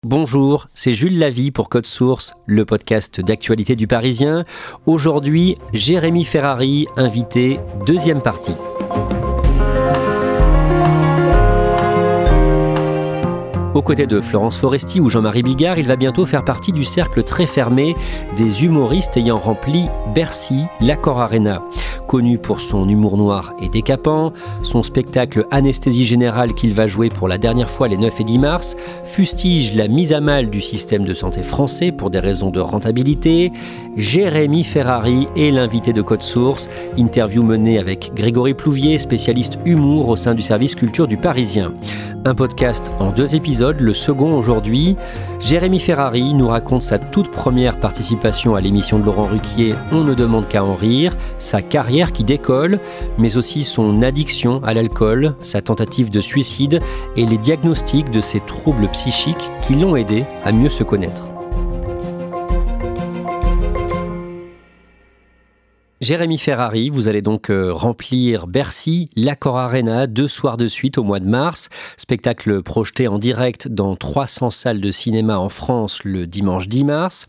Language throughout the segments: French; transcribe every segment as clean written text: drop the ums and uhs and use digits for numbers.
Bonjour, c'est Jules Lavie pour Code Source, le podcast d'actualité du Parisien. Aujourd'hui, Jérémy Ferrari, invité, deuxième partie. Aux côtés de Florence Foresti ou Jean-Marie Bigard, il va bientôt faire partie du cercle très fermé des humoristes ayant rempli Bercy, l'Accor Arena. Connu pour son humour noir et décapant, son spectacle Anesthésie Générale qu'il va jouer pour la dernière fois les 9 et 10 mars, fustige la mise à mal du système de santé français pour des raisons de rentabilité. Jérémy Ferrari est l'invité de Code Source, interview menée avec Grégory Plouvier, spécialiste humour au sein du service culture du Parisien. Un podcast en 2 épisodes, le second aujourd'hui. Jérémy Ferrari nous raconte sa toute première participation à l'émission de Laurent Ruquier « On ne demande qu'à en rire », sa carrière qui décolle, mais aussi son addiction à l'alcool, sa tentative de suicide et les diagnostics de ses troubles psychiques qui l'ont aidé à mieux se connaître. Jérémy Ferrari, vous allez donc remplir Bercy, l'Accor Arena, 2 soirs de suite au mois de mars. Spectacle projeté en direct dans 300 salles de cinéma en France le dimanche 10 mars.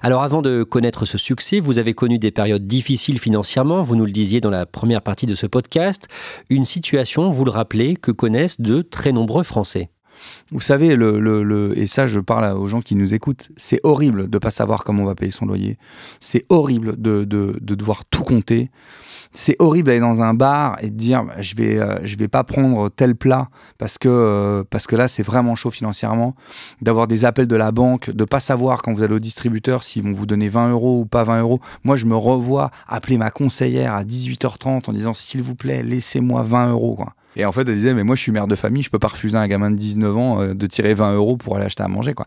Alors avant de connaître ce succès, vous avez connu des périodes difficiles financièrement, vous nous le disiez dans la première partie de ce podcast. Une situation, vous le rappelez, que connaissent de très nombreux Français. Vous savez, et ça je parle aux gens qui nous écoutent, c'est horrible de ne pas savoir comment on va payer son loyer. C'est horrible de devoir tout compter. C'est horrible d'aller dans un bar et de dire je vais pas prendre tel plat parce que là c'est vraiment chaud financièrement, d'avoir des appels de la banque, de pas savoir quand vous allez au distributeur s'ils vont vous donner 20 € ou pas 20 €. Moi je me revois appeler ma conseillère à 18h30 en disant s'il vous plaît laissez-moi 20 € quoi. Et en fait, elle disait, mais moi, je suis mère de famille, je peux pas refuser à un gamin de 19 ans de tirer 20 € pour aller acheter à manger, quoi.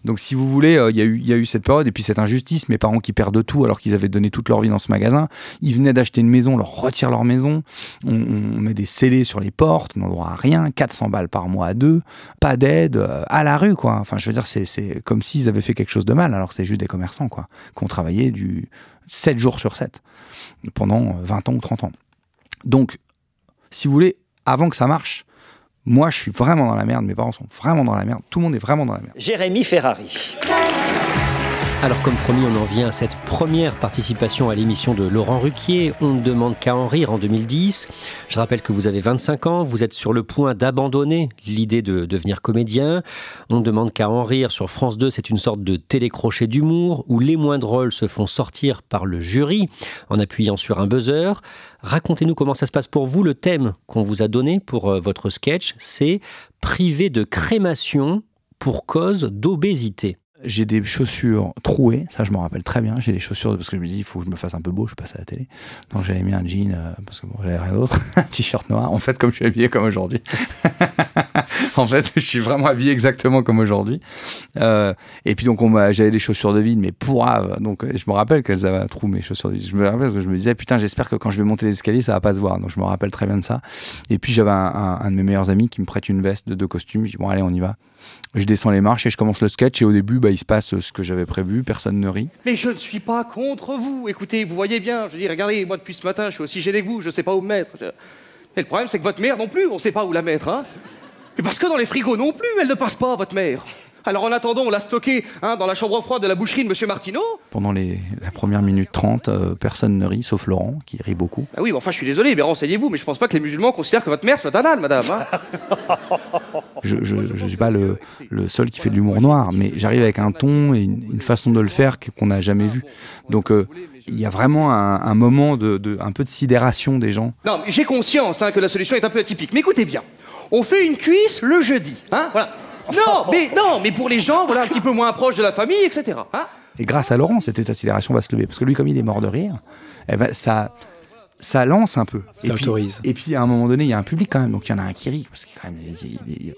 Donc, si vous voulez, il y a eu cette période et puis cette injustice, mes parents qui perdent tout alors qu'ils avaient donné toute leur vie dans ce magasin. Ils venaient d'acheter une maison, on leur retire leur maison, on met des scellés sur les portes, on n'a droit à rien, 400 balles par mois à 2, pas d'aide, à la rue, quoi. Enfin, je veux dire, c'est comme s'ils avaient fait quelque chose de mal, alors que c'est juste des commerçants, quoi, qui ont travaillé 7 jours sur 7 pendant 20 ans ou 30 ans. Donc, si vous voulez, avant que ça marche, moi je suis vraiment dans la merde, mes parents sont vraiment dans la merde, tout le monde est vraiment dans la merde. Jérémy Ferrari. Alors comme promis, on en vient à cette première participation à l'émission de Laurent Ruquier, On ne demande qu'à en rire en 2010. Je rappelle que vous avez 25 ans, vous êtes sur le point d'abandonner l'idée de devenir comédien. On ne demande qu'à en rire sur France 2, c'est une sorte de télécrochet d'humour où les moins drôles se font sortir par le jury en appuyant sur un buzzer. Racontez-nous comment ça se passe pour vous. Le thème qu'on vous a donné pour votre sketch, c'est « Privé de crémation pour cause d'obésité ». J'ai des chaussures trouées, ça je m'en rappelle très bien. J'ai des chaussures parce que je me dis il faut que je me fasse un peu beau, je passe à la télé. Donc j'avais mis un jean parce que bon, j'avais rien d'autre, un t-shirt noir. En fait, comme je suis habillé comme aujourd'hui. En fait, je suis vraiment habillé exactement comme aujourd'hui. Et puis donc j'avais des chaussures de vide, mais pourraves. Donc je me rappelle qu'elles avaient un trou mes chaussures de vide. Je me rappelle parce que je me disais putain, j'espère que quand je vais monter les escaliers, ça va pas se voir. Donc je me rappelle très bien de ça. Et puis j'avais un de mes meilleurs amis qui me prête une veste de 2 costumes. Je dis bon allez, on y va. Je descends les marches et je commence le sketch et au début il se passe ce que j'avais prévu, personne ne rit. Mais je ne suis pas contre vous, écoutez, vous voyez bien, je dis regardez, moi depuis ce matin je suis aussi gêné que vous, je sais pas où me mettre. Et le problème c'est que votre mère non plus, on sait pas où la mettre, hein. Et parce que dans les frigos non plus, elle ne passe pas, votre mère. Alors en attendant, on l'a stocké dans la chambre froide de la boucherie de Monsieur Martineau. Pendant la première minute 30, personne ne rit, sauf Laurent, qui rit beaucoup. Ah oui, enfin je suis désolé, mais renseignez-vous, mais je pense pas que les musulmans considèrent que votre mère soit un âne, madame. Hein. Je suis pas le seul qui fait de l'humour noir, mais j'arrive avec un ton et une façon de le faire qu'on n'a jamais vu. Donc il y a vraiment un moment un peu de sidération des gens. Non, mais j'ai conscience que la solution est un peu atypique, mais écoutez bien, on fait une cuisse le jeudi, hein, voilà. Non, mais pour les gens, voilà, un petit peu moins proches de la famille, etc. Hein. Et grâce à Laurent, cette accélération va se lever. Parce que lui, comme il est mort de rire, eh ben, ça lance un peu. Ça autorise. Et puis, à un moment donné, il y a un public quand même. Donc, il y en a un qui rit. Parce qu'il quand même,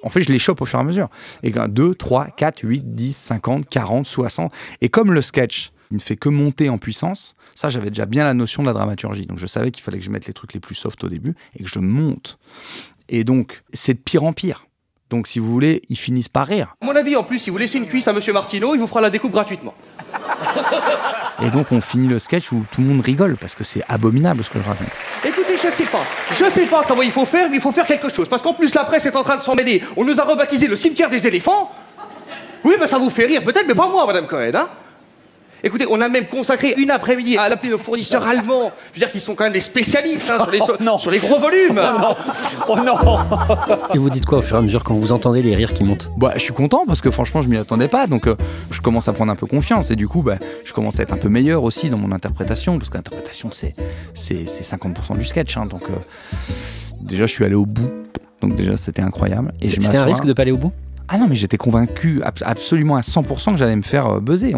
en fait, je les chope au fur et à mesure. Et 2, 3, 4, 8, 10, 50, 40, 60. Et comme le sketch, il ne fait que monter en puissance, ça, j'avais déjà bien la notion de la dramaturgie. Donc, je savais qu'il fallait que je mette les trucs les plus soft au début et que je monte. Et donc, c'est de pire en pire. Donc, si vous voulez, ils finissent par rire. À mon avis, en plus, si vous laissez une cuisse à Monsieur Martineau, il vous fera la découpe gratuitement. Et donc, on finit le sketch où tout le monde rigole, parce que c'est abominable ce que je raconte. Écoutez, je sais pas comment il faut faire, mais il faut faire quelque chose. Parce qu'en plus, la presse est en train de s'en mêler. On nous a rebaptisé le cimetière des éléphants. Oui, ben ça vous fait rire peut-être, mais pas moi, Madame Cohen, hein. Écoutez, on a même consacré une après-midi à appeler nos fournisseurs allemands. Je veux dire qu'ils sont quand même des spécialistes hein, sur les gros volumes. Oh non. Et vous dites quoi au fur et à mesure quand vous entendez les rires qui montent? Bah, je suis content parce que franchement, je m'y attendais pas. Donc, je commence à prendre un peu confiance. Et du coup, bah, je commence à être un peu meilleur aussi dans mon interprétation. Parce que l'interprétation, c'est 50% du sketch. Hein, donc, déjà, je suis allé au bout. Donc, déjà, c'était incroyable. C'était un risque de pas aller au bout? Ah non, mais j'étais convaincu absolument à 100% que j'allais me faire buzzer.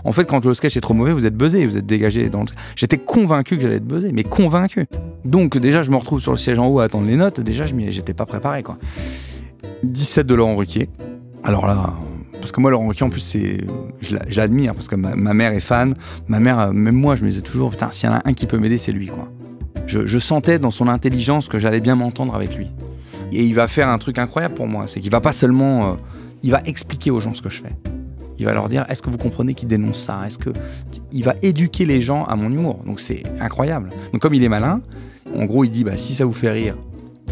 En fait, quand le sketch est trop mauvais, vous êtes buzzé, vous êtes dégagé. J'étais convaincu que j'allais être buzzé, mais convaincu. Donc déjà, je me retrouve sur le siège en haut à attendre les notes. Déjà, j'étais pas préparé, quoi. 17 de Laurent Ruquier. Alors là, parce que moi, Laurent Ruquier, en plus, je l'admire, parce que ma mère est fan. Ma mère, même moi, je me disais toujours, putain, s'il y en a un qui peut m'aider, c'est lui, quoi. Je sentais dans son intelligence que j'allais bien m'entendre avec lui. Et il va faire un truc incroyable pour moi, c'est qu'il va pas seulement... il va expliquer aux gens ce que je fais. Il va leur dire, est-ce que vous comprenez qu'il dénonce ça? Il va éduquer les gens à mon humour. Donc c'est incroyable. Donc comme il est malin, en gros il dit, bah, si ça vous fait rire,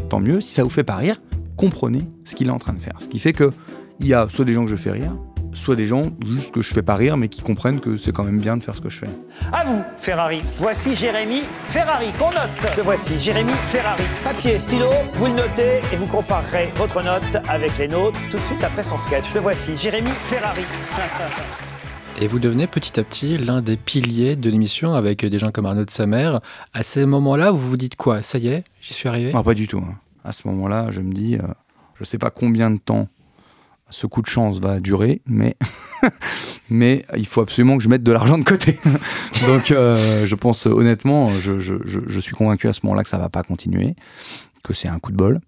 tant mieux. Si ça vous fait pas rire, comprenez ce qu'il est en train de faire. Ce qui fait qu'il y a soit des gens que je fais rire, soit des gens juste que je fais pas rire, mais qui comprennent que c'est quand même bien de faire ce que je fais. À vous, Ferrari. Voici Jérémy Ferrari, qu'on note. Le voici, Jérémy Ferrari. Papier, stylo, vous le notez et vous comparerez votre note avec les nôtres tout de suite après son sketch. Le voici, Jérémy Ferrari. Et vous devenez petit à petit l'un des piliers de l'émission avec des gens comme Arnaud de Samer. À ces moments-là, vous vous dites quoi? Ça y est, j'y suis arrivé? Non, pas du tout. Hein. À ce moment-là, je me dis, je sais pas combien de temps ce coup de chance va durer, mais il faut absolument que je mette de l'argent de côté. Donc, je pense honnêtement, je suis convaincu à ce moment-là que ça va pas continuer, que c'est un coup de bol.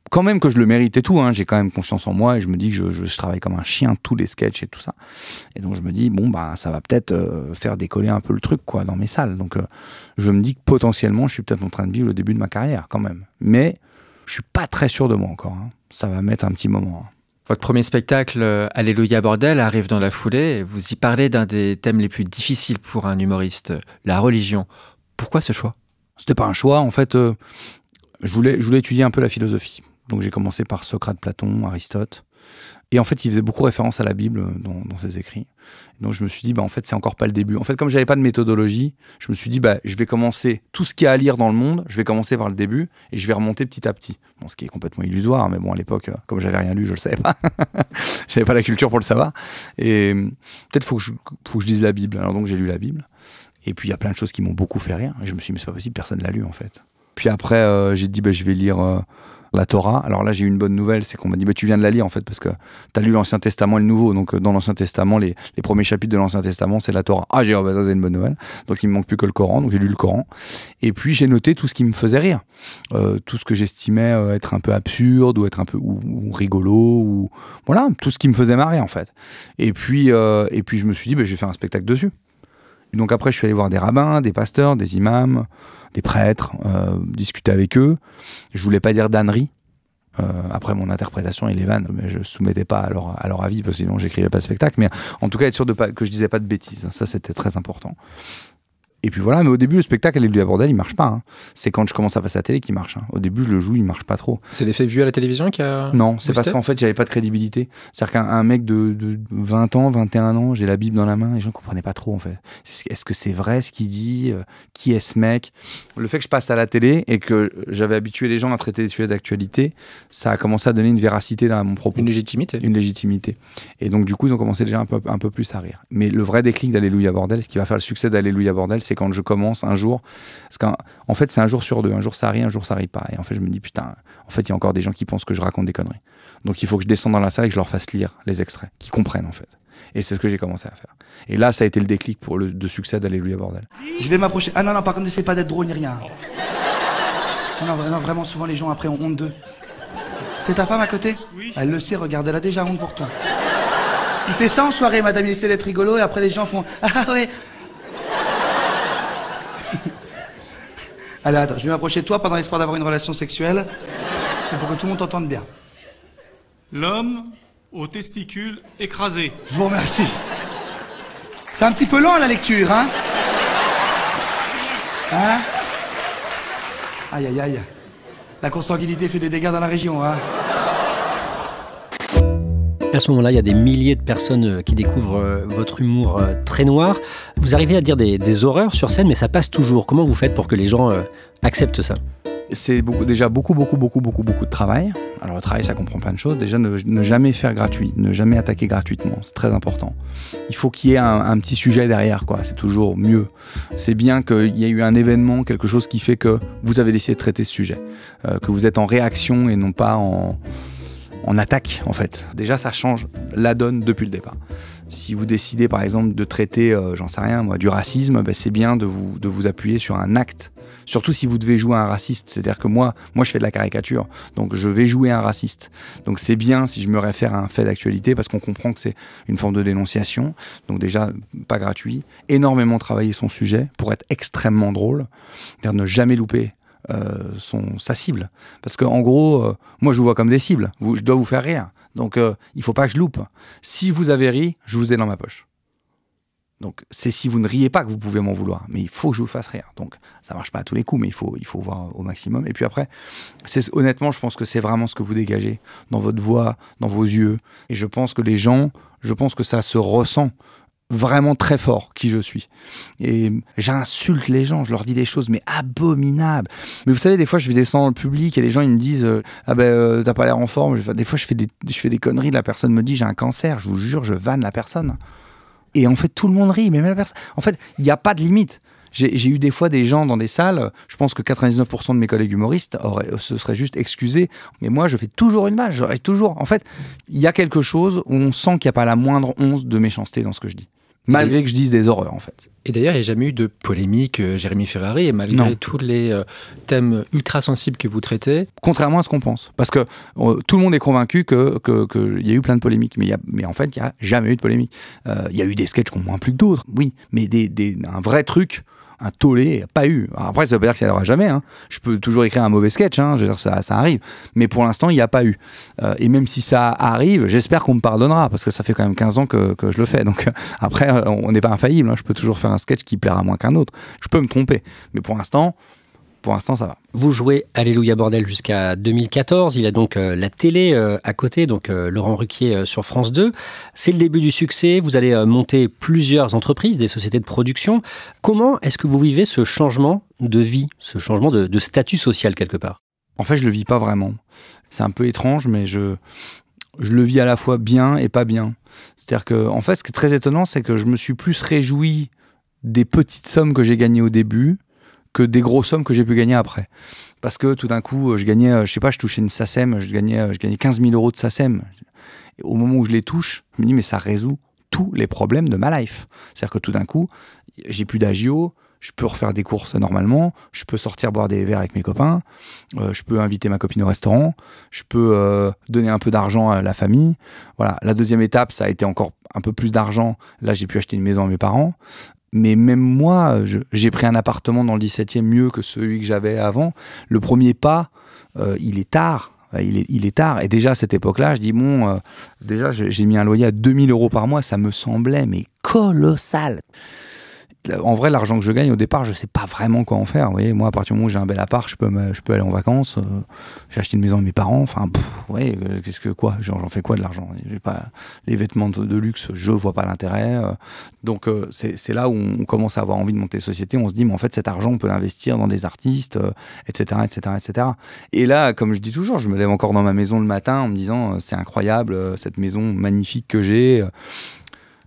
Quand même que je le mérite et tout, hein, j'ai quand même confiance en moi et je me dis que je travaille comme un chien, tous les sketchs et tout ça. Et donc, je me dis, bon, bah, ça va peut-être faire décoller un peu le truc, quoi, dans mes salles. Donc, je me dis que potentiellement, je suis peut-être en train de vivre le début de ma carrière, quand même. Mais je suis pas très sûr de moi encore. Hein. Ça va mettre un petit moment. Hein. Votre premier spectacle, Alléluia Bordel, arrive dans la foulée. Et vous y parlez d'un des thèmes les plus difficiles pour un humoriste, la religion. Pourquoi ce choix? C'était pas un choix. En fait, je voulais étudier un peu la philosophie. Donc j'ai commencé par Socrate, Platon, Aristote. Et en fait, il faisait beaucoup référence à la Bible dans ses écrits. Donc je me suis dit, bah, en fait, c'est encore pas le début. En fait, comme j'avais pas de méthodologie, je me suis dit, bah, je vais commencer tout ce qu'il y a à lire dans le monde, je vais commencer par le début et je vais remonter petit à petit. Bon, ce qui est complètement illusoire, mais bon, à l'époque, comme j'avais rien lu, je le savais pas. J'avais pas la culture pour le savoir. Et peut-être faut que je lise la Bible. Alors donc j'ai lu la Bible. Et puis il y a plein de choses qui m'ont beaucoup fait rire. Et je me suis dit, mais c'est pas possible, personne l'a lu en fait. Puis après, j'ai dit, bah, je vais lire la Torah. Alors là, j'ai eu une bonne nouvelle, c'est qu'on m'a dit, bah, tu viens de la lire en fait, parce que tu as lu l'Ancien Testament et le Nouveau. Donc dans l'Ancien Testament, les premiers chapitres de l'Ancien Testament, c'est la Torah. Ah, j'ai dit, bah, ça c'est une bonne nouvelle. Donc il me manque plus que le Coran, donc j'ai lu le Coran. Et puis j'ai noté tout ce qui me faisait rire. Tout ce que j'estimais être un peu absurde, ou être un peu ou rigolo, ou voilà, tout ce qui me faisait marrer en fait. Et puis je me suis dit, bah, je vais faire un spectacle dessus. Et donc après, je suis allé voir des rabbins, des pasteurs, des imams, des prêtres, discuter avec eux. Je voulais pas dire d'ânerie. Après mon interprétation et les vannes, mais je soumettais pas à leur avis, parce que sinon j'écrivais pas de spectacle. Mais en tout cas, être sûr que je disais pas de bêtises. Ça, c'était très important. Et puis voilà, mais au début, le spectacle Alléluia Bordel, il marche pas. Hein. C'est quand je commence à passer à la télé qu'il marche. Hein. Au début, je le joue, il marche pas trop. C'est l'effet vu à la télévision qui a... Non, c'est parce qu'en fait, j'avais pas de crédibilité. C'est-à-dire qu'un mec de 20 ans, 21 ans, j'ai la Bible dans la main, les gens comprenaient pas trop, en fait. Est-ce que c'est vrai ce qu'il dit? Qui est ce mec? Le fait que je passe à la télé et que j'avais habitué les gens à traiter des sujets d'actualité, ça a commencé à donner une véracité à mon propos. Une légitimité. Une légitimité. Et donc, du coup, ils ont commencé déjà un peu plus à rire. Mais le vrai déclic d'Alléluia Bordel, ce qui va faire le succès d'Alléluia Bordel, c'est quand je commence un jour, parce qu'en fait c'est un jour sur deux, un jour ça rit, un jour ça rit pas, et en fait je me dis putain, en fait il y a encore des gens qui pensent que je raconte des conneries, donc il faut que je descende dans la salle et que je leur fasse lire les extraits, qu'ils comprennent en fait, et c'est ce que j'ai commencé à faire, et là ça a été le déclic de succès d'Alléluia Bordel. Je vais m'approcher, ah non par contre n'essaie pas d'être drôle ni rien, non vraiment souvent les gens après ont honte d'eux. C'est ta femme à côté? Oui. Elle le sait, regarde, elle a déjà honte pour toi. Il fait ça en soirée, madame, il essaie d'être rigolo et après les gens font ah ouais. Allez, attends, je vais m'approcher de toi, pas dans l'espoir d'avoir une relation sexuelle, mais pour que tout le monde t'entende bien. L'homme aux testicules écrasés. Je vous remercie. C'est un petit peu lent, la lecture, hein? Hein? Aïe, aïe, aïe. La consanguinité fait des dégâts dans la région, hein? À ce moment-là, il y a des milliers de personnes qui découvrent votre humour très noir. Vous arrivez à dire des horreurs sur scène, mais ça passe toujours. Comment vous faites pour que les gens acceptent ça? C'est déjà beaucoup de travail. Alors le travail, ça comprend plein de choses. Déjà, ne jamais faire gratuit, ne jamais attaquer gratuitement, c'est très important. Il faut qu'il y ait un petit sujet derrière, quoi. C'est toujours mieux. C'est bien qu'il y ait eu un événement, quelque chose qui fait que vous avez décidé de traiter ce sujet, que vous êtes en réaction et non pas en attaque, en fait. Déjà, ça change la donne depuis le départ. Si vous décidez, par exemple, de traiter, j'en sais rien, moi, du racisme, ben, c'est bien de vous appuyer sur un acte. Surtout si vous devez jouer un raciste. C'est-à-dire que moi, je fais de la caricature, donc je vais jouer un raciste. Donc c'est bien si je me réfère à un fait d'actualité, parce qu'on comprend que c'est une forme de dénonciation. Donc déjà, pas gratuit. Énormément travailler son sujet pour être extrêmement drôle. C'est-à-dire ne jamais louper sa cible. Parce qu'en gros, moi je vous vois comme des cibles. Je dois vous faire rire. Donc il faut pas que je loupe. Si vous avez ri, je vous ai dans ma poche. Donc c'est si vous ne riez pas que vous pouvez m'en vouloir. Mais il faut que je vous fasse rire. Donc ça marche pas à tous les coups, mais il faut voir au maximum. Et puis après, honnêtement, je pense que c'est vraiment ce que vous dégagez dans votre voix, dans vos yeux. Et je pense que les gens, que ça se ressent vraiment très fort qui je suis. Et j'insulte les gens, je leur dis des choses mais abominables. Mais vous savez, des fois je vais descendre dans le public et les gens ils me disent t'as pas l'air en forme. Des fois je fais des conneries, la personne me dit j'ai un cancer, je vous jure, je vanne la personne. Et en fait tout le monde rit, mais même la personne. En fait, il n'y a pas de limite. J'ai eu des fois des gens dans des salles, je pense que 99% de mes collègues humoristes se seraient juste excusés, mais moi je fais toujours une vanne, j'aurais toujours. En fait, il y a quelque chose où on sent qu'il n'y a pas la moindre once de méchanceté dans ce que je dis. Malgré que je dise des horreurs, en fait. Et d'ailleurs, il n'y a jamais eu de polémique, Jérémy Ferrari, et malgré tous les thèmes ultra sensibles que vous traitez. Contrairement à ce qu'on pense. Parce que tout le monde est convaincu qu'il y a eu plein de polémiques. Mais en fait, il n'y a jamais eu de polémique. Il y a eu des sketchs qui ont moins plu que d'autres, oui. Mais un vrai truc, un tollé, pas eu. Alors après, ça veut pas dire qu'il n'y en aura jamais. Hein. Je peux toujours écrire un mauvais sketch, hein. Je veux dire, ça arrive. Mais pour l'instant, il n'y a pas eu. Et même si ça arrive, j'espère qu'on me pardonnera, parce que ça fait quand même 15 ans que je le fais. Donc après, on n'est pas infaillible. Hein. Je peux toujours faire un sketch qui plaira moins qu'un autre. Je peux me tromper. Mais pour l'instant, ça va. Vous jouez Alléluia Bordel jusqu'à 2014. Il y a donc la télé à côté, donc Laurent Ruquier sur France 2. C'est le début du succès. Vous allez monter plusieurs entreprises, des sociétés de production. Comment est-ce que vous vivez ce changement de vie, ce changement de statut social quelque part? En fait, je le vis pas vraiment. C'est un peu étrange, mais je le vis à la fois bien et pas bien. C'est-à-dire que, en fait, ce qui est très étonnant, c'est que je me suis plus réjoui des petites sommes que j'ai gagnées au début que des grosses sommes que j'ai pu gagner après. Parce que tout d'un coup, je gagnais, je touchais une SACEM, je gagnais 15 000 € de SACEM. Et au moment où je les touche, je me dis, mais ça résout tous les problèmes de ma life. C'est-à-dire que tout d'un coup, j'ai plus d'agio, je peux refaire des courses normalement, je peux sortir boire des verres avec mes copains, je peux inviter ma copine au restaurant, je peux donner un peu d'argent à la famille. Voilà. La deuxième étape, ça a été encore un peu plus d'argent. Là, j'ai pu acheter une maison à mes parents. Mais même moi, j'ai pris un appartement dans le 17e mieux que celui que j'avais avant. Le premier pas, il est tard. Il est tard. Et déjà, à cette époque-là, je dis, déjà, j'ai mis un loyer à 2 000 € par mois. Ça me semblait, mais colossal. En vrai, l'argent que je gagne au départ, je sais pas vraiment quoi en faire. Vous voyez, moi, à partir du moment où j'ai un bel appart, je peux aller en vacances. J'ai acheté une maison à mes parents. Enfin, j'en fais quoi de l'argent? J'ai pas les vêtements de luxe, je vois pas l'intérêt. Donc, c'est là où on commence à avoir envie de monter société. On se dit, mais en fait, cet argent, on peut l'investir dans des artistes, etc., etc., etc. Et là, comme je dis toujours, je me lève encore dans ma maison le matin en me disant, c'est incroyable, cette maison magnifique que j'ai.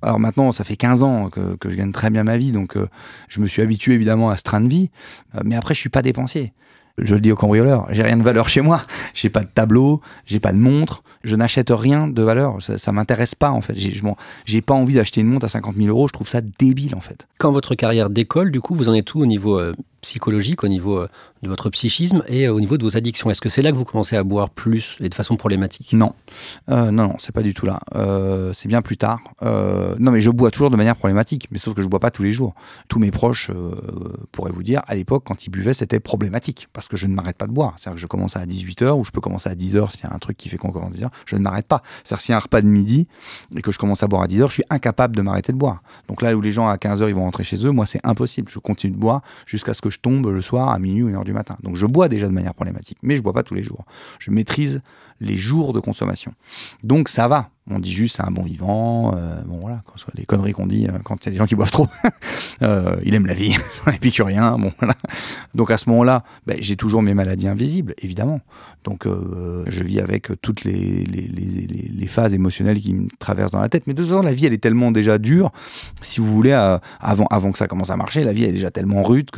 Alors maintenant, ça fait 15 ans que je gagne très bien ma vie, donc je me suis habitué évidemment à ce train de vie, mais après je suis pas dépensier. Je le dis aux cambrioleurs, j'ai rien de valeur chez moi, j'ai pas de tableau, j'ai pas de montre, je n'achète rien de valeur, ça m'intéresse pas en fait. J'ai pas envie d'acheter une montre à 50 000 €, je trouve ça débile en fait. Quand votre carrière décolle, du coup, vous en êtes où au niveau psychologique, au niveau de votre psychisme et au niveau de vos addictions? Est-ce que c'est là que vous commencez à boire plus et de façon problématique? Non, non, c'est pas du tout là. C'est bien plus tard. Non, mais je bois toujours de manière problématique, mais sauf que je bois pas tous les jours. Tous mes proches pourraient vous dire, à l'époque, quand ils buvaient, c'était problématique, parce que je ne m'arrête pas de boire. C'est-à-dire que je commence à 18h, ou je peux commencer à 10h s'il y a un truc qui fait qu'on commence à 10h, je ne m'arrête pas. C'est-à-dire s'il y a un repas de midi, et que je commence à boire à 10h, je suis incapable de m'arrêter de boire. Donc là où les gens à 15h, ils vont rentrer chez eux, moi c'est impossible. Je continue de boire jusqu'à ce que je tombe le soir à minuit ou 1h du matin. Donc je bois déjà de manière problématique, mais je bois pas tous les jours. Je maîtrise les jours de consommation. Donc ça va. On dit juste c'est un bon vivant, bon voilà, les conneries qu'on dit quand il y a des gens qui boivent trop. Il aime la vie, un épicurien, bon voilà. Donc à ce moment-là, j'ai toujours mes maladies invisibles, évidemment. Donc je vis avec toutes les phases émotionnelles qui me traversent dans la tête. Mais de toute façon, la vie, elle est tellement déjà dure, si vous voulez, avant que ça commence à marcher, la vie est déjà tellement rude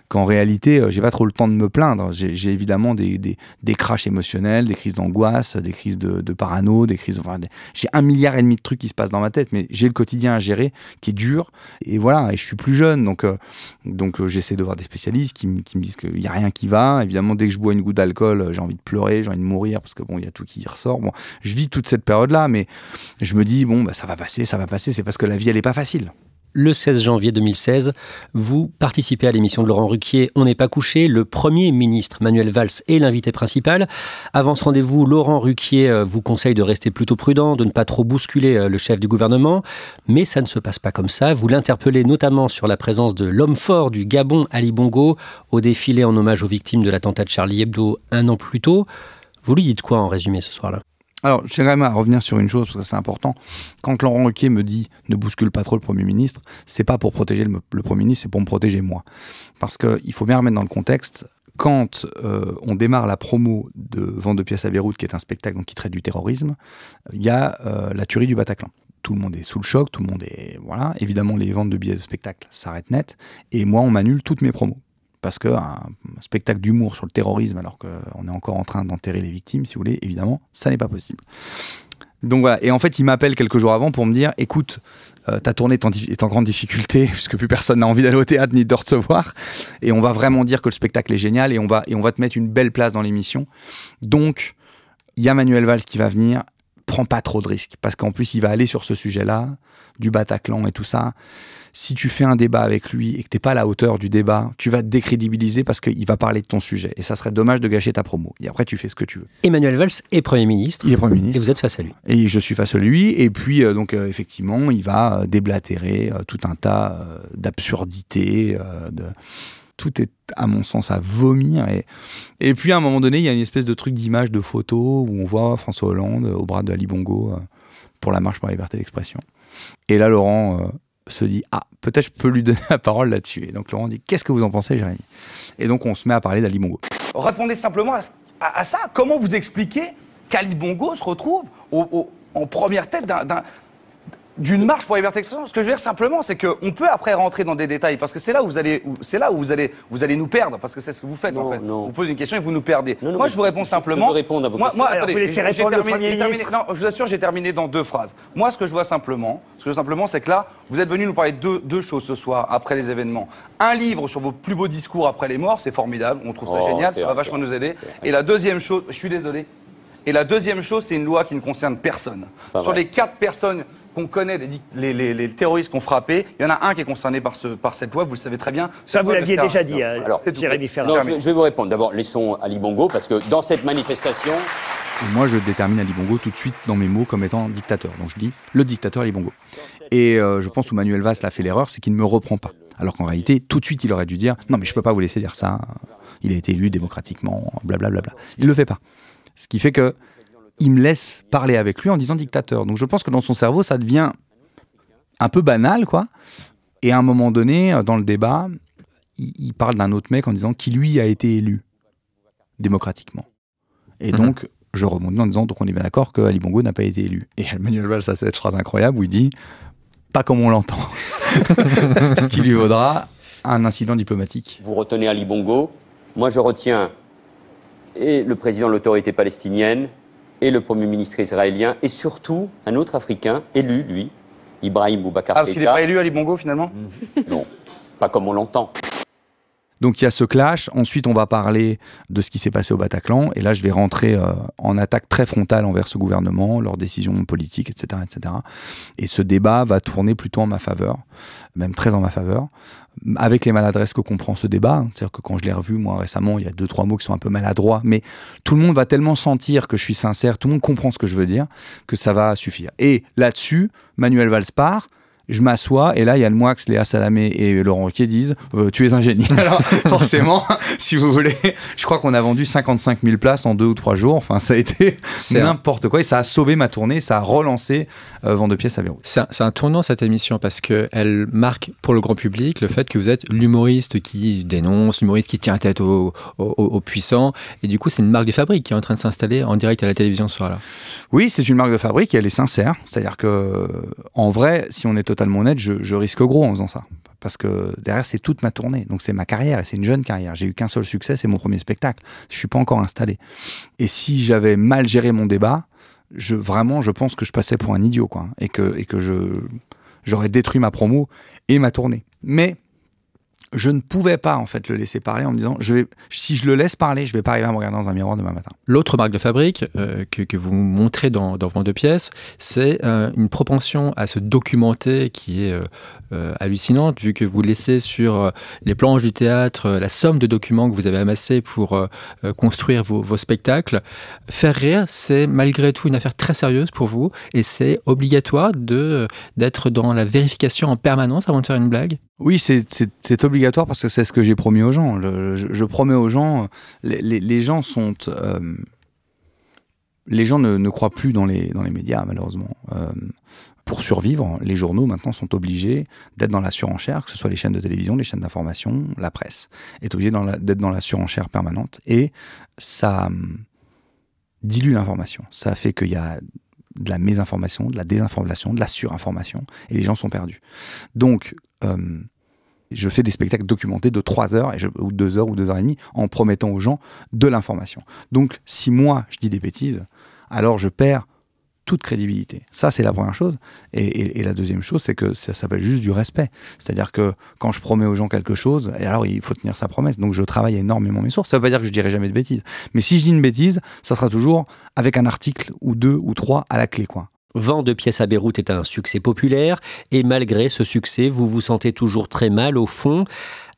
qu'en réalité, j'ai pas trop le temps de me plaindre. J'ai évidemment des crashs émotionnels, des crises d'angoisse, des crises de parano, des crises... Enfin, j'ai 1,5 milliard de trucs qui se passent dans ma tête, mais j'ai le quotidien à gérer qui est dur. Et voilà, et je suis plus jeune, donc j'essaie de voir des spécialistes qui me disent qu'il n'y a rien qui va. Évidemment, dès que je bois une goutte d'alcool, j'ai envie de pleurer, j'ai envie de mourir, parce que bon, il y a tout qui ressort. Bon, je vis toute cette période-là, mais je me dis, bon, ça va passer, c'est parce que la vie, elle n'est pas facile. Le 16 janvier 2016, vous participez à l'émission de Laurent Ruquier « On n'est pas couché ». Le Premier ministre Manuel Valls est l'invité principal. Avant ce rendez-vous, Laurent Ruquier vous conseille de rester plutôt prudent, de ne pas trop bousculer le chef du gouvernement. Mais ça ne se passe pas comme ça. Vous l'interpellez notamment sur la présence de l'homme fort du Gabon, Ali Bongo, au défilé en hommage aux victimes de l'attentat de Charlie Hebdo 1 an plus tôt. Vous lui dites quoi en résumé ce soir-là ? Alors, je tiens quand même à revenir sur une chose, parce que c'est important. Quand Laurent Ruquier me dit « ne bouscule pas trop le Premier ministre », c'est pas pour protéger le Premier ministre, c'est pour me protéger moi. Parce qu'il faut bien remettre dans le contexte, quand on démarre la promo de Vente de pièces à Beyrouth, qui est un spectacle donc, qui traite du terrorisme, il y a la tuerie du Bataclan. Tout le monde est sous le choc, tout le monde est... Voilà. Évidemment, les ventes de billets de spectacle s'arrêtent net, et moi, on m'annule toutes mes promos. Parce qu'un spectacle d'humour sur le terrorisme, alors qu'on est encore en train d'enterrer les victimes, si vous voulez, évidemment, ça n'est pas possible. Donc voilà, et en fait, il m'appelle quelques jours avant pour me dire, écoute, ta tournée est en grande difficulté, puisque plus personne n'a envie d'aller au théâtre ni de te recevoir, et on va vraiment dire que le spectacle est génial, et on va te mettre une belle place dans l'émission. Donc, il y a Manuel Valls qui va venir, prends pas trop de risques, parce qu'en plus, il va aller sur ce sujet-là, du Bataclan et tout ça. Si tu fais un débat avec lui et que t'es pas à la hauteur du débat, tu vas te décrédibiliser parce qu'il va parler de ton sujet. Et ça serait dommage de gâcher ta promo. Et après, tu fais ce que tu veux. Emmanuel Valls est Premier ministre. Il est Premier ministre. Et vous êtes face à lui. Et je suis face à lui. Et puis, effectivement, il va déblatérer tout un tas d'absurdités. Tout est, à mon sens, à vomir. Et puis, à un moment donné, il y a une espèce de truc d'image, de photo, où on voit François Hollande au bras de Ali Bongo pour la marche pour la liberté d'expression. Et là, Laurent... se dit, peut-être je peux lui donner la parole là-dessus. Et donc Laurent dit, qu'est-ce que vous en pensez, Jérémy ? Et donc on se met à parler d'Ali Bongo. Répondez simplement à ça. Comment vous expliquez qu'Ali Bongo se retrouve en première tête d'une marche pour la liberté d'expression? Ce que je veux dire simplement, c'est qu'on peut après rentrer dans des détails, parce que c'est là où vous allez nous perdre, parce que c'est ce que vous faites en fait. Non. Vous posez une question et vous nous perdez. Non, moi, je vous réponds simplement. Je peux répondre à vos questions. Attendez, vous laissez répondre le Premier ministre. Non, je vous assure, j'ai terminé dans 2 phrases. Moi, ce que je vois simplement, c'est que là, vous êtes venu nous parler de deux choses ce soir, après les événements. Un livre sur vos plus beaux discours après les morts, c'est formidable, on trouve ça génial, ça va vachement nous aider. Et la deuxième chose, je suis désolé, c'est une loi qui ne concerne personne. Sur les 4 personnes qu'on connaît, les terroristes qu'on frappé, il y en a un qui est concerné par cette loi, vous le savez très bien. Ça, vous l'aviez déjà dit, Jérémy Ferrari. Je vais vous répondre. D'abord, laissons Ali Bongo, parce que dans cette manifestation... Et moi, je détermine Ali Bongo tout de suite dans mes mots comme étant dictateur. Donc je dis, le dictateur Ali Bongo. Et je pense où Manuel Valls a fait l'erreur, c'est qu'il ne me reprend pas. Alors qu'en réalité, tout de suite, il aurait dû dire, non mais je peux pas vous laisser dire ça, il a été élu démocratiquement, blablabla. Il le fait pas. Ce qui fait que il me laisse parler avec lui en disant dictateur. Donc je pense que dans son cerveau, ça devient un peu banal, quoi. Et à un moment donné, dans le débat, il parle d'un autre mec en disant qui lui a été élu démocratiquement. Et donc, je rebondis en disant, donc on est bien d'accord que Ali Bongo n'a pas été élu. Et Manuel Valls a cette phrase incroyable où il dit, pas comme on l'entend. Ce qui lui vaudra un incident diplomatique. Vous retenez Ali Bongo, moi je retiens et le président de l'autorité palestinienne, et le Premier ministre israélien, et surtout un autre Africain, élu, lui, Ibrahim Boubacar Keïta. Parce qu'il n'est pas élu, Ali Bongo, finalement ? Non, pas comme on l'entend. Donc il y a ce clash, ensuite on va parler de ce qui s'est passé au Bataclan, et là je vais rentrer en attaque très frontale envers ce gouvernement, leurs décisions politiques, etc., etc. Et ce débat va tourner plutôt en ma faveur, même très en ma faveur, avec les maladresses que comprend ce débat. C'est-à-dire que quand je l'ai revu, moi récemment, il y a 2-3 mots qui sont un peu maladroits, mais tout le monde va tellement sentir que je suis sincère, tout le monde comprend ce que je veux dire, que ça va suffire. Et là-dessus, Manuel Valls part, je m'assois et là il y a le Moix, Léa Salamé et Laurent Ruquier disent tu es un génie. Alors forcément, si vous voulez, je crois qu'on a vendu 55 000 places en 2 ou 3 jours. Enfin, ça a été n'importe quoi et ça a sauvé ma tournée, ça a relancé Vent de pièces à Beyrouth. C'est un tournant cette émission parce qu'elle marque pour le grand public le fait que vous êtes l'humoriste qui dénonce, l'humoriste qui tient tête aux puissants et du coup c'est une marque de fabrique qui est en train de s'installer en direct à la télévision ce soir-là. Oui, c'est une marque de fabrique et elle est sincère. C'est-à-dire que, en vrai, si on est totalement honnête, je risque gros en faisant ça. Parce que derrière, c'est toute ma tournée. Donc, c'est ma carrière et c'est une jeune carrière. J'ai eu qu'un seul succès, c'est mon premier spectacle. Je ne suis pas encore installé. Et si j'avais mal géré mon débat, je pense que je passais pour un idiot, quoi. Et que j'aurais détruit ma promo et ma tournée. Mais je ne pouvais pas en fait le laisser parler en me disant si je le laisse parler, je vais pas arriver à me regarder dans un miroir demain matin. L'autre marque de fabrique que vous montrez dans Vent de pièces, c'est une propension à se documenter qui est hallucinante, vu que vous laissez sur les planches du théâtre la somme de documents que vous avez amassés pour construire vos spectacles. Faire rire, c'est malgré tout une affaire très sérieuse pour vous et c'est obligatoire d'être dans la vérification en permanence avant de faire une blague. Oui, c'est obligatoire parce que c'est ce que j'ai promis aux gens. Je promets aux gens, les gens sont... les gens ne croient plus dans les médias, malheureusement. Pour survivre, les journaux, maintenant, sont obligés d'être dans la surenchère, que ce soit les chaînes de télévision, les chaînes d'information, la presse, est obligé d'être dans la surenchère permanente. Et ça dilue l'information. Ça fait qu'il y a de la mésinformation, de la désinformation, de la surinformation, et les gens sont perdus. Donc... je fais des spectacles documentés de 3 heures, ou 2 heures ou 2 heures et demie, en promettant aux gens de l'information. Donc, si moi, je dis des bêtises, alors je perds toute crédibilité. Ça, c'est la première chose. Et la deuxième chose, c'est que ça s'appelle juste du respect. C'est-à-dire que quand je promets aux gens quelque chose, et alors il faut tenir sa promesse. Donc, je travaille énormément mes sources. Ça ne veut pas dire que je dirai jamais de bêtises. Mais si je dis une bêtise, ça sera toujours avec un article ou 2 ou 3 à la clé, quoi. Vent de pièces à Beyrouth est un succès populaire et malgré ce succès, vous vous sentez toujours très mal au fond.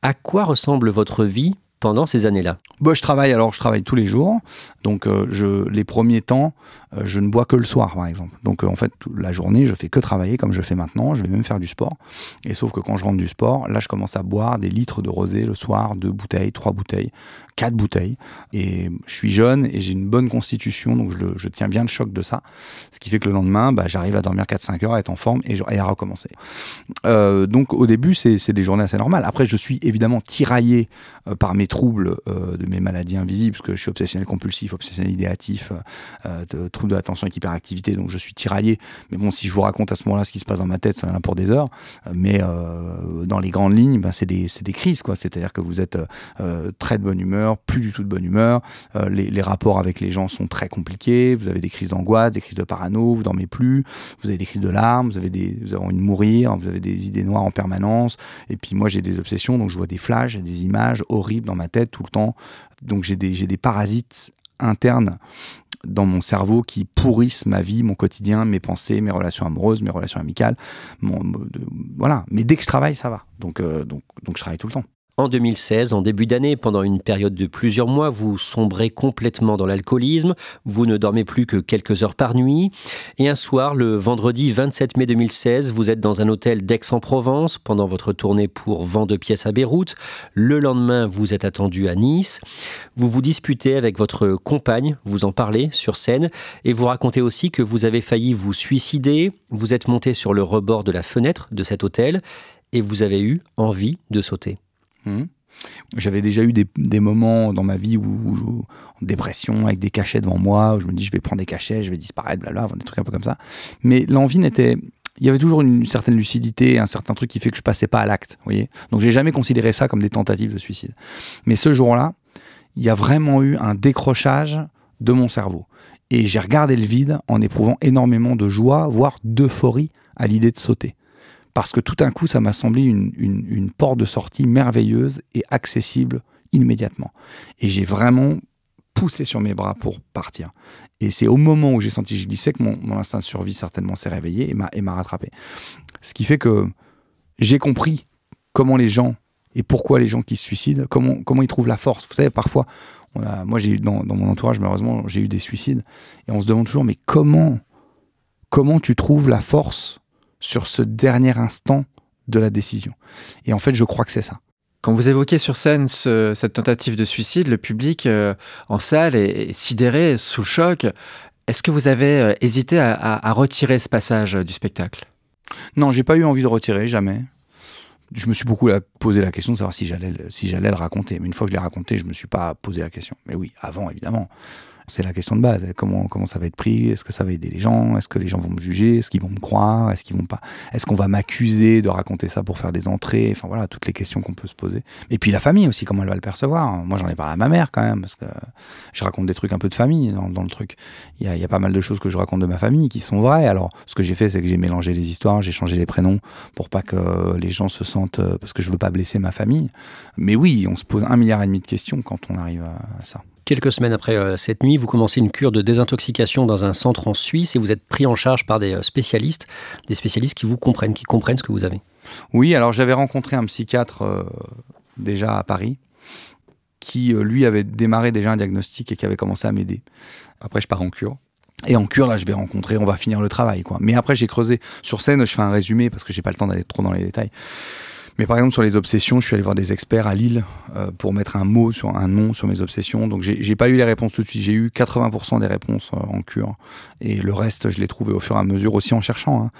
À quoi ressemble votre vie pendant ces années-là? Je travaille tous les jours. Donc, les premiers temps, je ne bois que le soir, par exemple. Donc, en fait, la journée, je fais que travailler comme je fais maintenant. Je vais même faire du sport. Et sauf que quand je rentre du sport, là, je commence à boire des litres de rosé le soir, 2 bouteilles, 3 bouteilles, 4 bouteilles. Et je suis jeune et j'ai une bonne constitution, donc je tiens bien le choc de ça. Ce qui fait que le lendemain, j'arrive à dormir 4-5 heures, à être en forme et à recommencer. Donc, au début, c'est des journées assez normales. Après, je suis évidemment tiraillé par mes troubles de mes maladies invisibles, parce que je suis obsessionnel compulsif, obsessionnel idéatif, trouble de l'attention avec hyperactivité, donc je suis tiraillé. Mais bon, si je vous raconte à ce moment-là ce qui se passe dans ma tête, ça va pour des heures. Mais dans les grandes lignes, c'est des crises, quoi. C'est-à-dire que vous êtes très de bonne humeur, plus du tout de bonne humeur. Les rapports avec les gens sont très compliqués. Vous avez des crises d'angoisse, des crises de parano, vous dormez plus, vous avez des crises de larmes, vous avez envie de mourir, vous avez des idées noires en permanence. Et puis moi, j'ai des obsessions, donc je vois des flashs, des images horribles dans ma tête tout le temps. Donc j'ai des parasites internes dans mon cerveau qui pourrissent ma vie, mon quotidien, mes pensées, mes relations amoureuses, mes relations amicales. Voilà. Mais dès que je travaille, ça va. Donc je travaille tout le temps. En 2016, en début d'année, pendant une période de plusieurs mois, vous sombrez complètement dans l'alcoolisme, vous ne dormez plus que quelques heures par nuit. Et un soir, le vendredi 27 mai 2016, vous êtes dans un hôtel d'Aix-en-Provence pendant votre tournée pour Vent de pièces à Beyrouth. Le lendemain, vous êtes attendu à Nice. Vous vous disputez avec votre compagne, vous en parlez sur scène et vous racontez aussi que vous avez failli vous suicider. Vous êtes monté sur le rebord de la fenêtre de cet hôtel et vous avez eu envie de sauter. J'avais déjà eu des moments dans ma vie où en dépression, avec des cachets devant moi, où je me dis je vais prendre des cachets, je vais disparaître, blablabla, des trucs un peu comme ça. Mais l'envie n'était... Il y avait toujours une certaine lucidité, un certain truc qui fait que je passais pas à l'acte, vous voyez. Donc j'ai jamais considéré ça comme des tentatives de suicide. Mais ce jour-là, il y a vraiment eu un décrochage de mon cerveau. Et j'ai regardé le vide en éprouvant énormément de joie, voire d'euphorie à l'idée de sauter. Parce que tout d'un coup, ça m'a semblé une porte de sortie merveilleuse et accessible immédiatement. Et j'ai vraiment poussé sur mes bras pour partir. Et c'est au moment où j'ai senti que je glissais que mon instinct de survie certainement s'est réveillé et m'a rattrapé. Ce qui fait que j'ai compris comment les gens et pourquoi les gens qui se suicident, comment ils trouvent la force. Vous savez, parfois, moi j'ai eu dans mon entourage, malheureusement, j'ai eu des suicides. Et on se demande toujours, mais comment tu trouves la force sur ce dernier instant de la décision. Et en fait, je crois que c'est ça. Quand vous évoquez sur scène cette tentative de suicide, le public en salle est sidéré, sous le choc. Est-ce que vous avez hésité à retirer ce passage du spectacle ? Non, j'ai pas eu envie de retirer, jamais. Je me suis beaucoup posé la question de savoir si j'allais le raconter. Mais une fois que je l'ai raconté, je me suis pas posé la question. Mais oui, avant, évidemment. C'est la question de base. Comment ça va être pris? Est-ce que ça va aider les gens? Est-ce que les gens vont me juger? Est-ce qu'ils vont me croire? Est-ce qu'ils vont pas? Est-ce qu'on va m'accuser de raconter ça pour faire des entrées? Enfin voilà, toutes les questions qu'on peut se poser. Et puis la famille aussi, comment elle va le percevoir? Moi, j'en ai parlé à ma mère quand même, parce que je raconte des trucs un peu de famille dans le truc. Il y a pas mal de choses que je raconte de ma famille qui sont vraies. Alors, ce que j'ai fait, c'est que j'ai mélangé les histoires, j'ai changé les prénoms pour pas que les gens se sentent... parce que je veux pas blesser ma famille. Mais oui, on se pose 1,5 milliard de questions quand on arrive à ça. Quelques semaines après cette nuit, vous commencez une cure de désintoxication dans un centre en Suisse et vous êtes pris en charge par des spécialistes qui vous comprennent, qui comprennent ce que vous avez. Oui, alors j'avais rencontré un psychiatre déjà à Paris qui, lui, avait démarré déjà un diagnostic et qui avait commencé à m'aider. Après, je pars en cure. Et en cure, là, je vais rencontrer, on va finir le travail, quoi. Mais après, j'ai creusé. Sur scène, je fais un résumé parce que j'ai pas le temps d'aller trop dans les détails. Mais par exemple, sur les obsessions, je suis allé voir des experts à Lille pour mettre un nom sur mes obsessions. Donc, j'ai pas eu les réponses tout de suite. J'ai eu 80% des réponses en cure. Et le reste, je l'ai trouvé au fur et à mesure aussi en cherchant. Hein.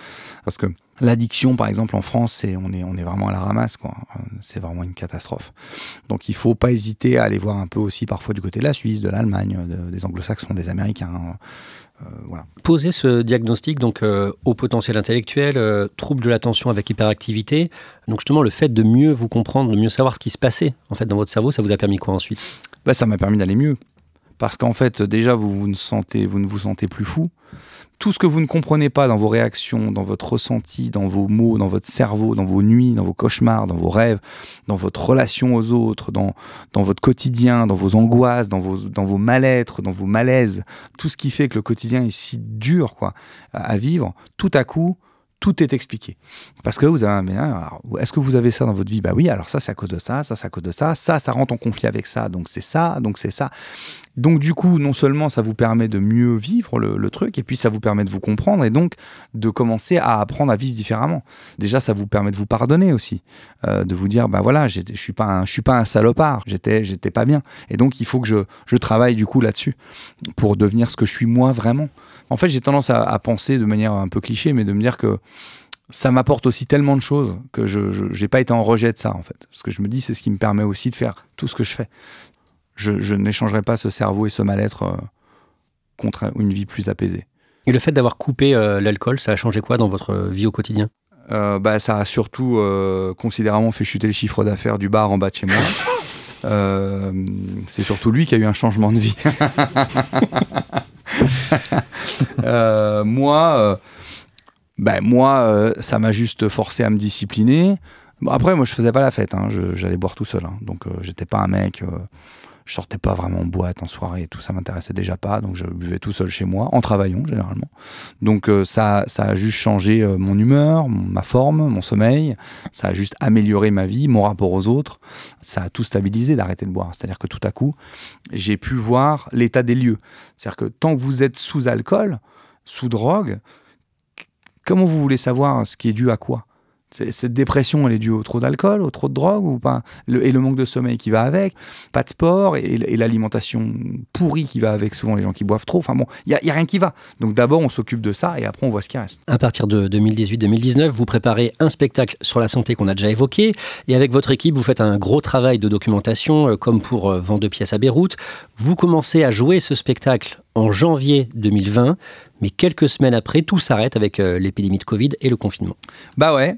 Parce que l'addiction, par exemple, en France, on est vraiment à la ramasse, quoi. C'est vraiment une catastrophe. Donc, il faut pas hésiter à aller voir un peu aussi parfois du côté de la Suisse, de l'Allemagne, des anglo-saxons, des Américains. Voilà. Poser ce diagnostic donc au potentiel intellectuel, trouble de l'attention avec hyperactivité. Donc justement, le fait de mieux vous comprendre, de mieux savoir ce qui se passait en fait dans votre cerveau, ça vous a permis quoi ensuite? Ça m'a permis d'aller mieux. Parce qu'en fait, déjà, vous ne vous sentez plus fou. Tout ce que vous ne comprenez pas dans vos réactions, dans votre ressenti, dans vos mots, dans votre cerveau, dans vos nuits, dans vos cauchemars, dans vos rêves, dans votre relation aux autres, dans votre quotidien, dans vos angoisses, dans vos mal-être, dans vos malaises, tout ce qui fait que le quotidien est si dur, quoi, à vivre, tout à coup, tout est expliqué. Parce que vous avez est-ce que vous avez ça dans votre vie? Bah oui, alors ça c'est à cause de ça, ça c'est à cause de ça, ça rentre en conflit avec ça, donc c'est ça, donc c'est ça. Donc du coup, non seulement ça vous permet de mieux vivre le truc, et puis ça vous permet de vous comprendre, et donc de commencer à apprendre à vivre différemment. Déjà, ça vous permet de vous pardonner aussi, de vous dire, bah voilà, je suis pas un salopard, j'étais pas bien. Et donc il faut que je travaille du coup là-dessus, pour devenir ce que je suis moi vraiment. En fait, j'ai tendance à penser de manière un peu cliché, mais de me dire que ça m'apporte aussi tellement de choses que je n'ai pas été en rejet de ça, en fait. Parce que je me dis, c'est ce qui me permet aussi de faire tout ce que je fais. Je n'échangerai pas ce cerveau et ce mal-être contre une vie plus apaisée. Et le fait d'avoir coupé l'alcool, ça a changé quoi dans votre vie au quotidien? Ça a surtout considérablement fait chuter le chiffre d'affaires du bar en bas de chez moi. C'est surtout lui qui a eu un changement de vie. Moi, ça m'a juste forcé à me discipliner. Bon, après, moi, je faisais pas la fête. Hein. J'allais boire tout seul. Hein. Donc, j'étais pas un mec... je sortais pas vraiment en boîte, en soirée et tout, ça m'intéressait déjà pas. Donc, je buvais tout seul chez moi, en travaillant, généralement. Donc, ça a juste changé mon humeur, ma forme, mon sommeil. Ça a juste amélioré ma vie, mon rapport aux autres. Ça a tout stabilisé d'arrêter de boire. C'est-à-dire que tout à coup, j'ai pu voir l'état des lieux. C'est-à-dire que tant que vous êtes sous alcool, sous drogue, comment vous voulez savoir ce qui est dû à quoi? Cette dépression, elle est due au trop d'alcool, au trop de drogue ou pas? Et le manque de sommeil qui va avec, pas de sport, et l'alimentation pourrie qui va avec, souvent les gens qui boivent trop. Enfin bon, il y a rien qui va. Donc d'abord, on s'occupe de ça et après, on voit ce qui reste. À partir de 2018-2019, vous préparez un spectacle sur la santé qu'on a déjà évoqué. Et avec votre équipe, vous faites un gros travail de documentation, comme pour Vent de pièces à Beyrouth. Vous commencez à jouer ce spectacle en janvier 2020, mais quelques semaines après, tout s'arrête avec l'épidémie de Covid et le confinement. Bah ouais,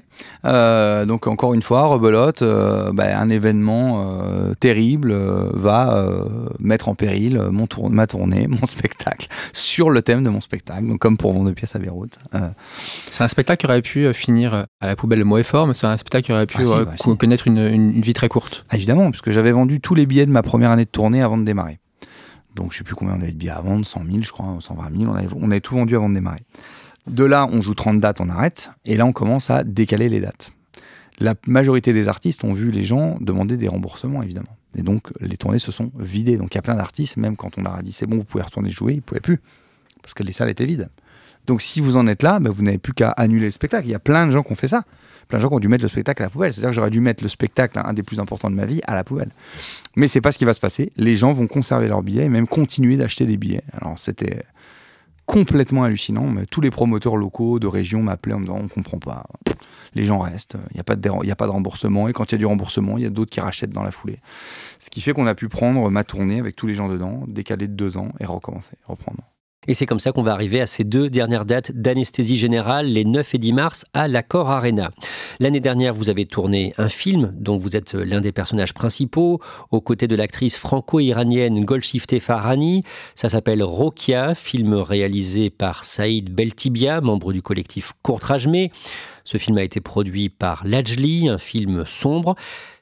donc encore une fois, rebelote, un événement terrible va mettre en péril ma tournée, mon spectacle, sur le thème de mon spectacle, donc comme pour Vent de pièces à Beyrouth. C'est un spectacle qui aurait pu finir à la poubelle, le mot est fort, mais c'est un spectacle qui aurait pu connaître une vie très courte. Ah, évidemment, parce que j'avais vendu tous les billets de ma première année de tournée avant de démarrer. Donc je ne sais plus combien on avait de billets à vendre, 100 000 je crois, 120 000, on avait tout vendu avant de démarrer. De là, on joue 30 dates, on arrête, et là on commence à décaler les dates. La majorité des artistes ont vu les gens demander des remboursements, évidemment. Et donc les tournées se sont vidées. Donc il y a plein d'artistes, même quand on leur a dit c'est bon, vous pouvez retourner jouer, ils ne pouvaient plus, parce que les salles étaient vides. Donc si vous en êtes là, vous n'avez plus qu'à annuler le spectacle. Il y a plein de gens qui ont fait ça. Plein de gens qui ont dû mettre le spectacle à la poubelle. C'est-à-dire que j'aurais dû mettre le spectacle, un des plus importants de ma vie, à la poubelle. Mais c'est pas ce qui va se passer. Les gens vont conserver leurs billets et même continuer d'acheter des billets. Alors c'était complètement hallucinant. Mais tous les promoteurs locaux de région m'appelaient en me disant on comprend pas. Les gens restent. Il n'y a pas de remboursement. Et quand il y a du remboursement, il y a d'autres qui rachètent dans la foulée. Ce qui fait qu'on a pu prendre ma tournée avec tous les gens dedans, décaler de 2 ans et recommencer, reprendre. Et c'est comme ça qu'on va arriver à ces 2 dernières dates d'anesthésie générale, les 9 et 10 mars, à l'Accor Arena. L'année dernière, vous avez tourné un film dont vous êtes l'un des personnages principaux, aux côtés de l'actrice franco-iranienne Golshifteh Farahani. Ça s'appelle Rokia, film réalisé par Saïd Beltibia, membre du collectif Courtrajmé. Ce film a été produit par Lajli, un film sombre.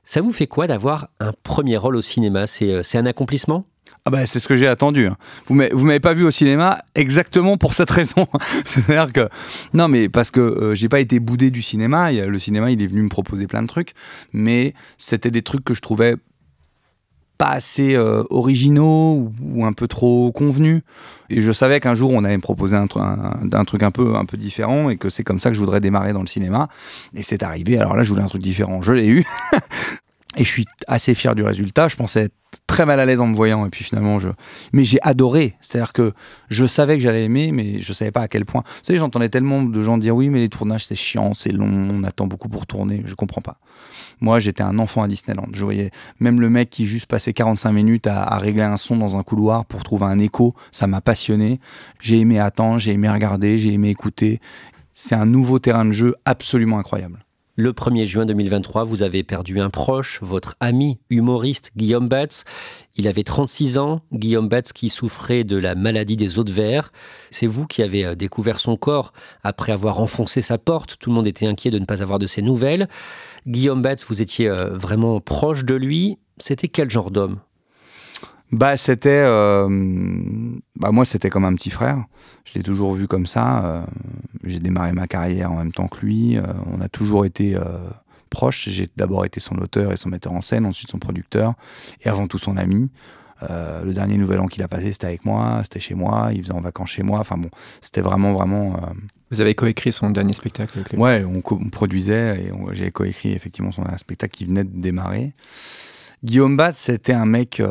Ça vous fait quoi d'avoir un premier rôle au cinéma ? C'est un accomplissement ? C'est ce que j'ai attendu. Vous m'avez pas vu au cinéma exactement pour cette raison. C'est-à-dire que non, mais parce que j'ai pas été boudé du cinéma. Le cinéma, il est venu me proposer plein de trucs, mais c'était des trucs que je trouvais pas assez originaux ou un peu trop convenus. Et je savais qu'un jour on allait me proposer un truc un peu différent et que c'est comme ça que je voudrais démarrer dans le cinéma. Et c'est arrivé. Alors là, je voulais un truc différent. Je l'ai eu. Et je suis assez fier du résultat. Je pensais être très mal à l'aise en me voyant. Et puis finalement, mais j'ai adoré. C'est-à-dire que je savais que j'allais aimer, mais je savais pas à quel point. Vous savez, j'entendais tellement de gens dire oui, mais les tournages, c'est chiant, c'est long, on attend beaucoup pour tourner. Je comprends pas. Moi, j'étais un enfant à Disneyland. Je voyais même le mec qui juste passait 45 minutes à régler un son dans un couloir pour trouver un écho. Ça m'a passionné. J'ai aimé attendre, j'ai aimé regarder, j'ai aimé écouter. C'est un nouveau terrain de jeu absolument incroyable. Le 1er juin 2023, vous avez perdu un proche, votre ami humoriste Guillaume Batz. Il avait 36 ans, Guillaume Batz qui souffrait de la maladie des os de verre. C'est vous qui avez découvert son corps après avoir enfoncé sa porte. Tout le monde était inquiet de ne pas avoir de ses nouvelles. Guillaume Batz, vous étiez vraiment proche de lui. C'était quel genre d'homme ? Moi, c'était comme un petit frère. Je l'ai toujours vu comme ça. J'ai démarré ma carrière en même temps que lui. On a toujours été proches. J'ai d'abord été son auteur et son metteur en scène, ensuite son producteur, et avant tout son ami. Le dernier Nouvel An qu'il a passé, c'était avec moi, c'était chez moi, il faisait en vacances chez moi. Enfin bon, c'était vraiment... Vous avez coécrit son dernier spectacle avec lui ? Ouais, on produisait et j'ai coécrit effectivement son dernier spectacle qui venait de démarrer. Guillaume Batz, c'était un mec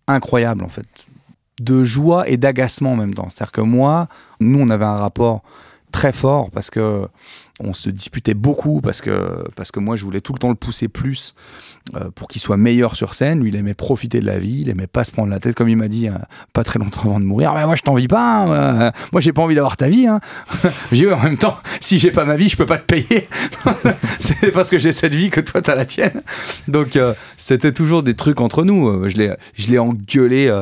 incroyable en fait, de joie et d'agacement en même temps. C'est-à-dire que nous on avait un rapport très fort parce que on se disputait beaucoup parce que moi je voulais tout le temps le pousser plus pour qu'il soit meilleur sur scène. Lui il aimait profiter de la vie, il aimait pas se prendre la tête, comme il m'a dit pas très longtemps avant de mourir. Moi je t'envie pas, moi j'ai pas envie d'avoir ta vie. J'ai dit en même temps, si j'ai pas ma vie je peux pas te payer. C'est parce que j'ai cette vie que toi t'as la tienne. Donc c'était toujours des trucs entre nous. Je l'ai engueulé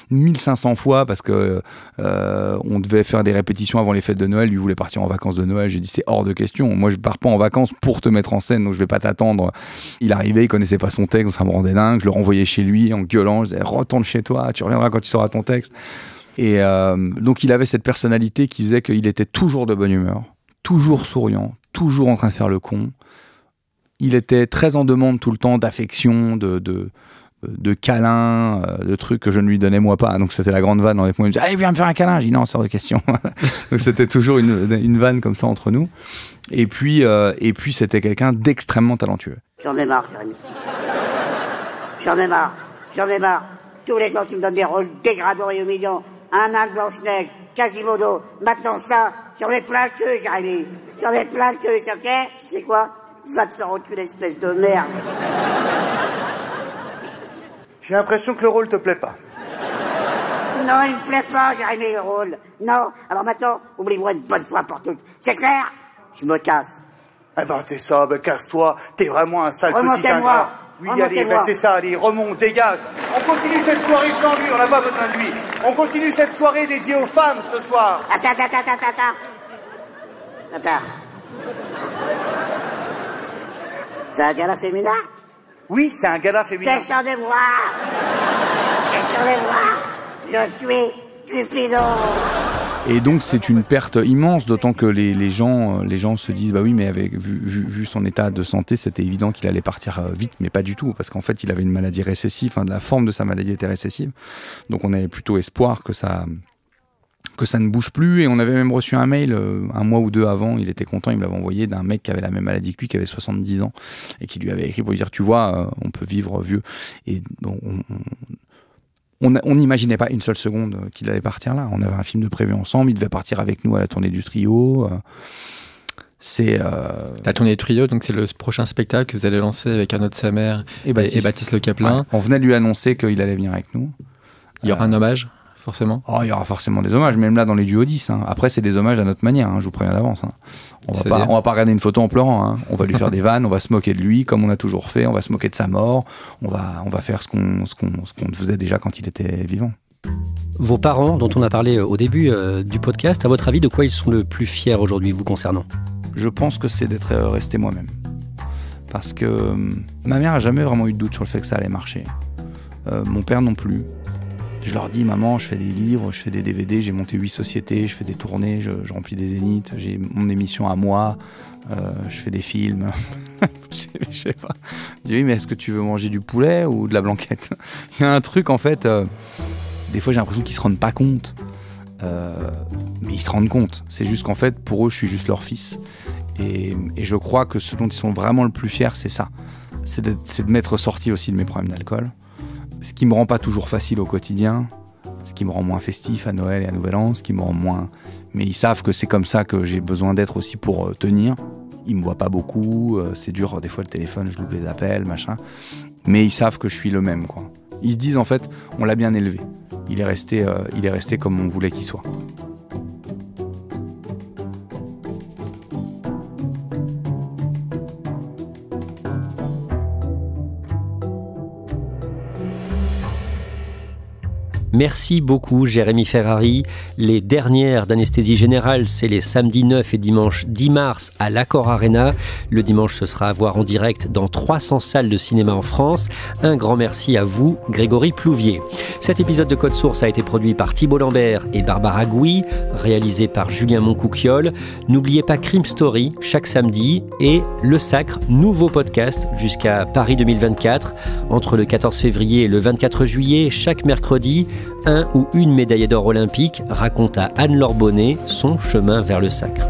1500 fois parce que on devait faire des répétitions avant les fêtes de Noël. Lui voulait partir en vacances de Noël. J'ai dit c'est hors de question. Moi je pars pas en vacances pour te mettre en scène, donc je vais pas t'attendre. Il arrivait, il connaissait pas son texte, ça me rendait dingue. Je le renvoyais chez lui en gueulant. Je disais retourne chez toi, tu reviendras quand tu sauras ton texte. Et donc il avait cette personnalité qui faisait qu'il était toujours de bonne humeur, toujours souriant, toujours en train de faire le con. Il était très en demande tout le temps d'affection, de câlins, de trucs que je ne lui donnais moi pas. Donc c'était la grande vanne avec moi. Il me disait allez viens me faire un câlin. J'ai dit non, c'est hors de question. Donc c'était toujours une vanne comme ça entre nous. Et puis c'était quelqu'un d'extrêmement talentueux. J'en ai marre, Jérémy. J'en ai marre. Tous les gens qui me donnent des rôles dégradants et humiliants. Un nain de Blanche-Neige, Quasimodo. Maintenant ça, j'en ai plein le cul, Jérémy. J'en ai plein le cul, c'est ok ? Tu sais quoi ? Va te faire aucune espèce de merde. J'ai l'impression que le rôle te plaît pas. Non, il me plaît pas, Jérémy, le rôle. Non. Alors maintenant, oublie-moi une bonne fois pour toutes. C'est clair ? Je me casse. Eh ben, c'est ça, casse-toi. T'es vraiment un sale petit ingrat. Oui, allez, c'est ça, allez, remonte, dégage. On continue cette soirée sans lui, on n'a pas besoin de lui. On continue cette soirée dédiée aux femmes ce soir. Attends. C'est un gala féminin ? Oui, c'est un gala féminin. Descendez-moi. Je suis Cupidon. Et donc c'est une perte immense, d'autant que les gens se disent bah oui, mais avec vu son état de santé, c'était évident qu'il allait partir vite, mais pas du tout, parce qu'en fait il avait une maladie récessive, la forme de sa maladie était récessive, donc on avait plutôt espoir que ça que ça ne bouge plus. Et on avait même reçu un mail un mois ou deux avant, il était content, il me l'avait envoyé, d'un mec qui avait la même maladie que lui, qui avait 70 ans, et qui lui avait écrit pour lui dire, tu vois, on peut vivre vieux. Et bon, on n'imaginait pas une seule seconde qu'il allait partir là. On avait un film de prévu ensemble, il devait partir avec nous à la tournée du trio. La tournée du trio, donc c'est le prochain spectacle que vous allez lancer avec Arnaud de Samer et Baptiste Le Caplin. Ouais. On venait de lui annoncer qu'il allait venir avec nous. Il y aura un hommage, forcément. Il y aura forcément des hommages, même là dans les duos 10. Hein. Après, c'est des hommages à notre manière, hein, je vous préviens d'avance. Hein. On va pas regarder une photo en pleurant. Hein. On va lui faire des vannes, on va se moquer de lui, comme on a toujours fait. On va se moquer de sa mort. On va faire ce qu'on faisait déjà quand il était vivant. Vos parents, dont on a parlé au début du podcast, à votre avis, de quoi ils sont le plus fiers aujourd'hui vous concernant ? Je pense que c'est d'être resté moi-même. Parce que ma mère n'a jamais vraiment eu de doute sur le fait que ça allait marcher. Mon père non plus. Je leur dis, maman, je fais des livres, je fais des DVD, j'ai monté 8 sociétés, je fais des tournées, je remplis des zéniths, j'ai mon émission à moi, je fais des films. Je sais pas. Je dis, oui, mais est-ce que tu veux manger du poulet ou de la blanquette ? Il y a un truc, en fait, des fois j'ai l'impression qu'ils se rendent pas compte. Mais ils se rendent compte. C'est juste qu'en fait, pour eux, je suis juste leur fils. Et je crois que ce dont ils sont vraiment le plus fiers, c'est ça. C'est de m'être sorti aussi de mes problèmes d'alcool. Ce qui me rend pas toujours facile au quotidien. Ce qui me rend moins festif à Noël et à Nouvel An. Ce qui me rend moins... Mais ils savent que c'est comme ça que j'ai besoin d'être aussi pour tenir. Ils me voient pas beaucoup. C'est dur, des fois, le téléphone, je loupe les appels, machin. Mais ils savent que je suis le même, quoi. Ils se disent, en fait, on l'a bien élevé. Il est resté comme on voulait qu'il soit. Merci beaucoup Jérémy Ferrari. Les dernières d'Anesthésie Générale, c'est les samedis 9 et dimanche 10 mars à l'Accor Arena. Le dimanche, ce sera à voir en direct dans 300 salles de cinéma en France. Un grand merci à vous, Grégory Plouvier. Cet épisode de Code Source a été produit par Thibault Lambert et Barbara Gouy, réalisé par Julien Moncouquiol. N'oubliez pas Crime Story chaque samedi et Le Sacre, nouveau podcast jusqu'à Paris 2024. Entre le 14 février et le 24 juillet, chaque mercredi, un ou une médaillée d'or olympique raconte à Anne-Laure Bonnet son chemin vers le sacre.